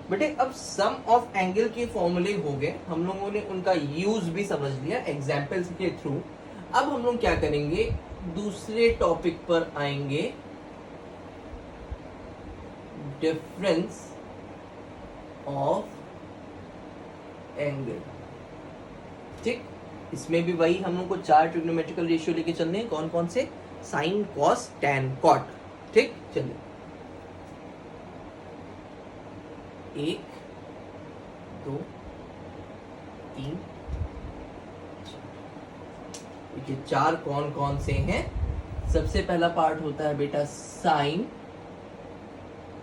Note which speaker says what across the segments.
Speaker 1: बेटे अब सम of angle के फॉर्मूले हो गए, हम लोगों ने उनका यूज भी समझ लिया एग्जाम्पल्स के थ्रू। अब हम लोग क्या करेंगे, दूसरे टॉपिक पर आएंगे, डिफरेंस ऑफ एंगल। ठीक, इसमें भी वही हम लोग को 4 ट्रिग्नोमेट्रिकल रेशियो लेके चलने हैं। कौन कौन से? Sine, cos, tan, cot. ठीक, चलिए 1 2 3 देखिए 4 कौन कौन से हैं। सबसे पहला पार्ट होता है बेटा साइन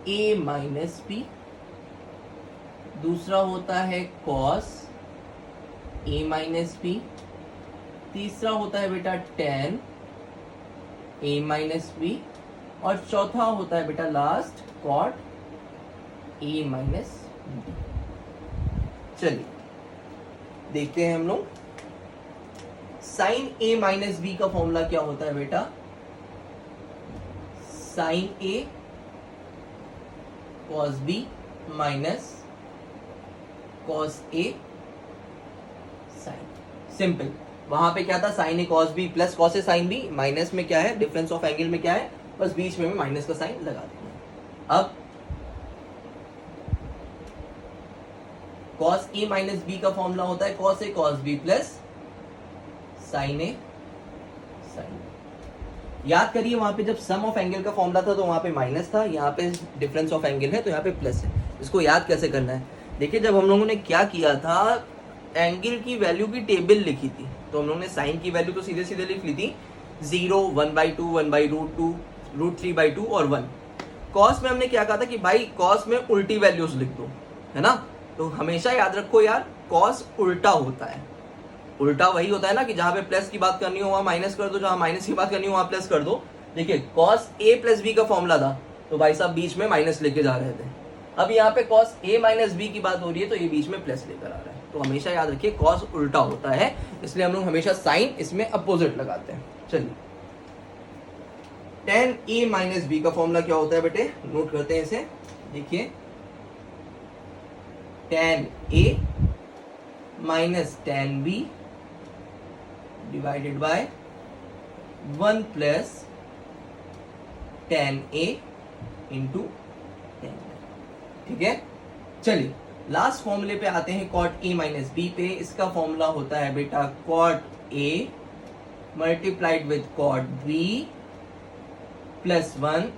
Speaker 1: ए माइनस बी, दूसरा होता है कॉस ए माइनस बी, तीसरा होता है बेटा टेन ए माइनस बी, और चौथा होता है बेटा last cot A minus B. चलिए देखते हैं हम लोग। साइन ए माइनस बी का फॉर्मूला क्या होता है बेटा? Sine A cos B minus cos A sine. Simple. वहां पे क्या था? Sine A cos B plus cos A sine B, minus में क्या है? डिफरेंस ऑफ एंगल में क्या है? बस बीच में माइनस का साइन लगा देना। अब कॉस ए माइनस बी का फॉर्मूला होता है cos A cos B plus sign A sign. याद करिए वहां पे जब सम ऑफ एंगल का फॉर्मूला था तो वहां पे माइनस था, यहाँ पे डिफरेंस ऑफ एंगल है तो यहाँ पे प्लस है। इसको याद कैसे करना है? देखिए जब हम लोगों ने क्या किया था, एंगल की वैल्यू की टेबल लिखी थी, तो हम लोगों ने साइन की वैल्यू तो सीधे सीधे लिख ली थी 0, 1/2, 1/√2, √3/2 और 1। कॉस में हमने क्या कहा था कि भाई कॉस में उल्टी वैल्यूज लिख दो, है ना? तो हमेशा याद रखो यार, कॉस उल्टा होता है। उल्टा वही होता है ना कि जहां पे प्लस की बात करनी हो वहां माइनस कर दो, जहां माइनस की बात करनी हो वहां प्लस कर दो। देखिए कॉस ए प्लस बी का फॉर्मूला था तो भाई साहब बीच में माइनस लेके जा रहे थे। अब यहाँ पे कॉस ए माइनस बी की बात हो रही है तो ये बीच में प्लस लेकर आ रहा है। तो हमेशा याद रखिए कॉस उल्टा होता है, इसलिए हम लोग हमेशा साइन इसमें अपोजिट लगाते हैं। चलिए टेन ए माइनस बी का फॉर्मूला क्या होता है बेटे? नोट करते हैं इसे। देखिए tan A minus tan B divided by 1 plus tan A into tan. ठीक है, चलिए लास्ट फॉर्मूले पे आते हैं कॉट ए माइनस बी पे। इसका फॉर्मूला होता है बेटा cot A multiplied with cot B plus 1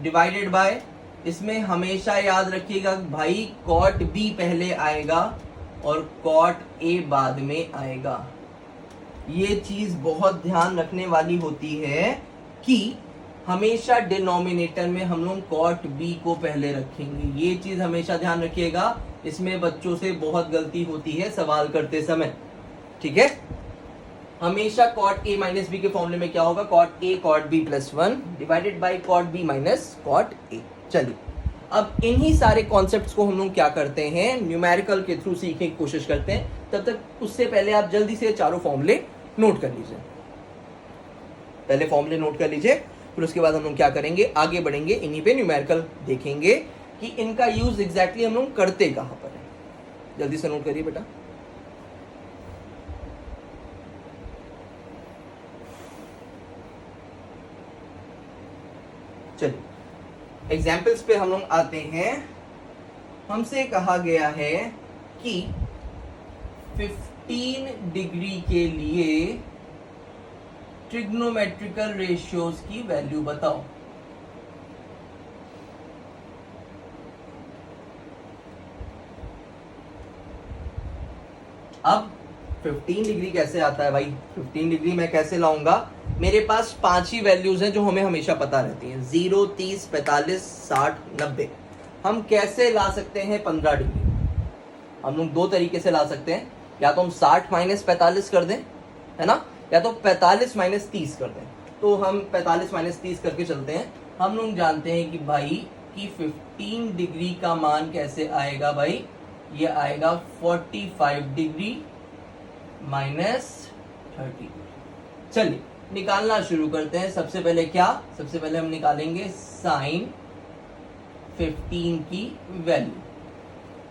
Speaker 1: divided by, इसमें हमेशा याद रखिएगा भाई कॉट बी पहले आएगा और कॉट ए बाद में आएगा। ये चीज बहुत ध्यान रखने वाली होती है कि हमेशा डिनोमिनेटर में हम लोग कॉट बी को पहले रखेंगे। ये चीज हमेशा ध्यान रखिएगा, इसमें बच्चों से बहुत गलती होती है सवाल करते समय। ठीक है, हमेशा कॉट ए माइनस बी के फॉर्मूले में क्या होगा? Cot A cot B plus 1 divided by cot B minus cot A. चलिए अब इन्हीं सारे कॉन्सेप्ट्स को हम लोग क्या करते हैं, न्यूमेरिकल के थ्रू सीखने की कोशिश करते हैं। तब तक उससे पहले आप जल्दी से चारों फॉर्मूले नोट कर लीजिए। पहले फॉर्मूले नोट कर लीजिए, फिर उसके बाद हम लोग क्या करेंगे, आगे बढ़ेंगे, इन्हीं पे न्यूमेरिकल देखेंगे कि इनका यूज एग्जैक्टली हम लोग करते कहां पर है। जल्दी से नोट करिए बेटा। चलिए एग्जाम्पल्स पे हम लोग आते हैं। हमसे कहा गया है कि 15 डिग्री के लिए ट्रिग्नोमेट्रिकल रेशियोज की वैल्यू बताओ। अब 15 डिग्री कैसे आता है भाई? 15 डिग्री मैं कैसे लाऊंगा? मेरे पास 5 ही वैल्यूज हैं जो हमें हमेशा पता रहती हैं, 0, 30, 45, 60, 90। हम कैसे ला सकते हैं 15 डिग्री? हम लोग दो तरीके से ला सकते हैं, या तो हम 60 माइनस 45 कर दें, है ना, या तो 45 माइनस 30 कर दें। तो हम 45 माइनस 30 करके चलते हैं। हम लोग जानते हैं कि भाई कि 15 डिग्री का मान कैसे आएगा भाई? ये आएगा 45 डिग्री माइनस 30। चलिए निकालना शुरू करते हैं। सबसे पहले क्या? सबसे पहले हम निकालेंगे साइन 15 की वैल्यू।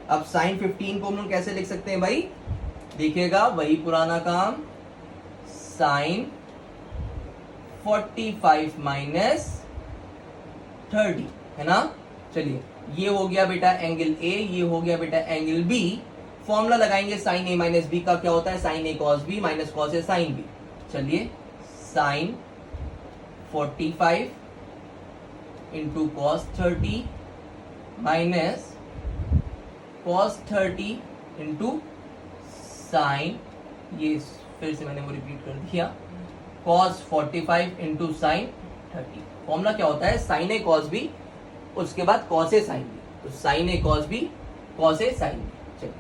Speaker 1: अब साइन 15 को हम लोग कैसे लिख सकते हैं भाई, देखिएगा वही पुराना काम, साइन 45 माइनस 30 है ना। चलिए ये हो गया बेटा एंगल ए, ये हो गया बेटा एंगल बी। फॉर्मूला लगाएंगे साइन ए माइनस बी का, क्या होता है sine A cos B minus cos A sine B. चलिए sine 45 into cos 30 minus cos 30 into sine, ये फिर से मैंने वो रिपीट कर दिया, कॉस 45 इंटू साइन 30। फॉर्मूला क्या होता है साइन ए कॉस बी, उसके बाद कॉस ए साइन बी, तो sign A cos B cos A sine B. चलिए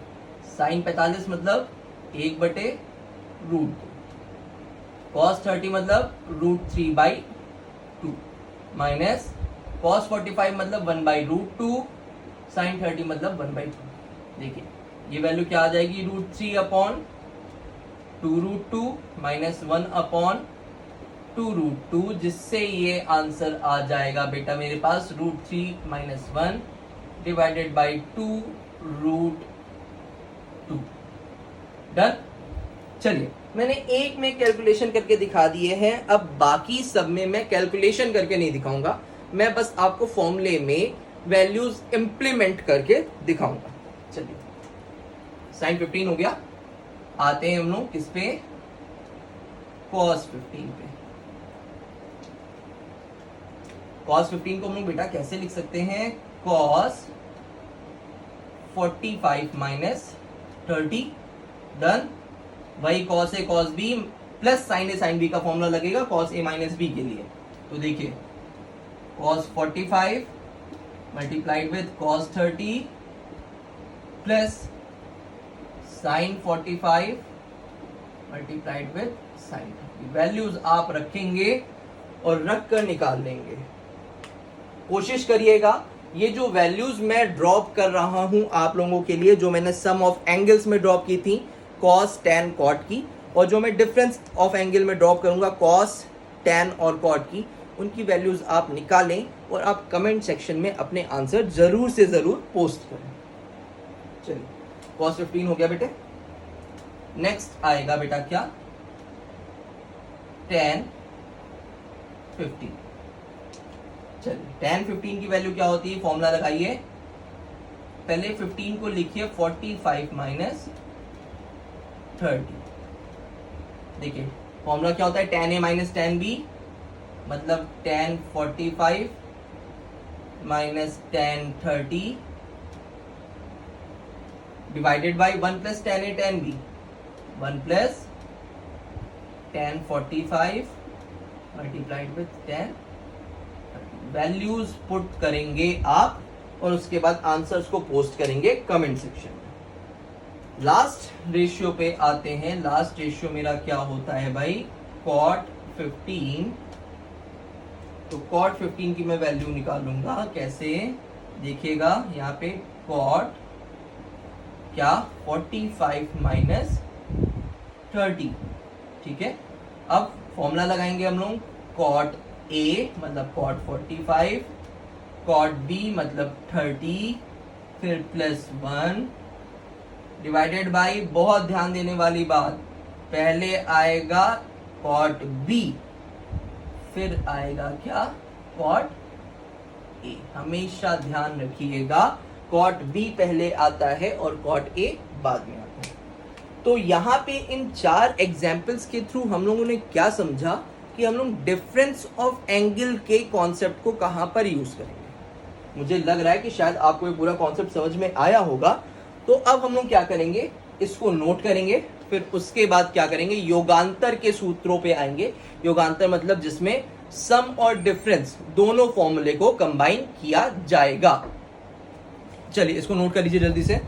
Speaker 1: साइन 45 मतलब 1/√2, कॉस 30 मतलब √3/2 माइनस कॉस 45 मतलब 1/√2, साइन 30 मतलब 1/2। देखिए ये वैल्यू क्या आ जाएगी, √3/2√2 माइनस 1/2√2, जिससे ये आंसर आ जाएगा बेटा मेरे पास √3 माइनस 1 डिवाइडेड बाई 2√2। डन। चलिए मैंने एक में कैलकुलेशन करके दिखा दिए हैं, अब बाकी सब में मैं कैलकुलेशन करके नहीं दिखाऊंगा, मैं बस आपको फॉर्मूले में वैल्यूज इंप्लीमेंट करके दिखाऊंगा। चलिए साइन 15 हो गया, आते हैं हम लोग किस पे, कॉस 15 पे। कॉस 15 को हम लोग बेटा कैसे लिख सकते हैं, कॉस 45 माइनस 30। डन। वही cos A cos B plus sign A sine B का फॉर्मूला लगेगा कॉस ए माइनस बी के लिए। तो देखिए cos 45 multiplied with cos 30 plus sin 45 multiplied with sin 30। Values आप रखेंगे और रख कर निकाल लेंगे। कोशिश करिएगा ये जो वैल्यूज मैं ड्रॉप कर रहा हूं आप लोगों के लिए, जो मैंने सम ऑफ एंगल्स में ड्रॉप की थी cos tan cot की, और जो मैं डिफरेंस ऑफ एंगल में ड्रॉप करूंगा cos tan और cot की, उनकी वैल्यूज आप निकालें और आप कमेंट सेक्शन में अपने आंसर जरूर से जरूर पोस्ट करें। चलिए cos 15 हो गया बेटे। नेक्स्ट आएगा बेटा क्या, tan 15। चलिए tan 15 की वैल्यू क्या होती है, फॉर्मूला लगाइए, पहले 15 को लिखिए 45 माइनस 30। देखिए फॉर्मूला क्या होता है, tan a minus tan b मतलब tan 45 minus tan 30 divided by 1 plus tan a tan b, 1 plus tan 45 multiplied with tan। Values put करेंगे आप और उसके बाद आंसर्स को पोस्ट करेंगे कमेंट सेक्शन में। लास्ट रेशियो पे आते हैं। लास्ट रेशियो मेरा क्या होता है भाई, cot 15। तो cot 15 की मैं वैल्यू निकालूंगा कैसे, देखिएगा यहाँ पे cot क्या 45 माइनस 30। ठीक है, अब फॉर्मूला लगाएंगे हम लोग, cot A मतलब cot 45, cot B मतलब 30, फिर प्लस 1 डिवाइडेड बाई, बहुत ध्यान देने वाली बात, पहले आएगा cot B फिर आएगा क्या cot A। हमेशा ध्यान रखिएगा cot B पहले आता है और cot A बाद में आता है। तो यहाँ पे इन 4 एग्जाम्पल्स के थ्रू हम लोगों ने क्या समझा कि हम लोग डिफरेंस ऑफ एंगल के कॉन्सेप्ट को कहां पर यूज करेंगे। मुझे लग रहा है कि शायद आपको ये पूरा कॉन्सेप्ट समझ में आया होगा। तो अब हम लोग क्या करेंगे, इसको नोट करेंगे, फिर उसके बाद क्या करेंगे, योगांतर के सूत्रों पे आएंगे। योगांतर मतलब जिसमें सम और डिफरेंस दोनों फॉर्मूले को कंबाइन किया जाएगा। चलिए इसको नोट कर लीजिए जल्दी से।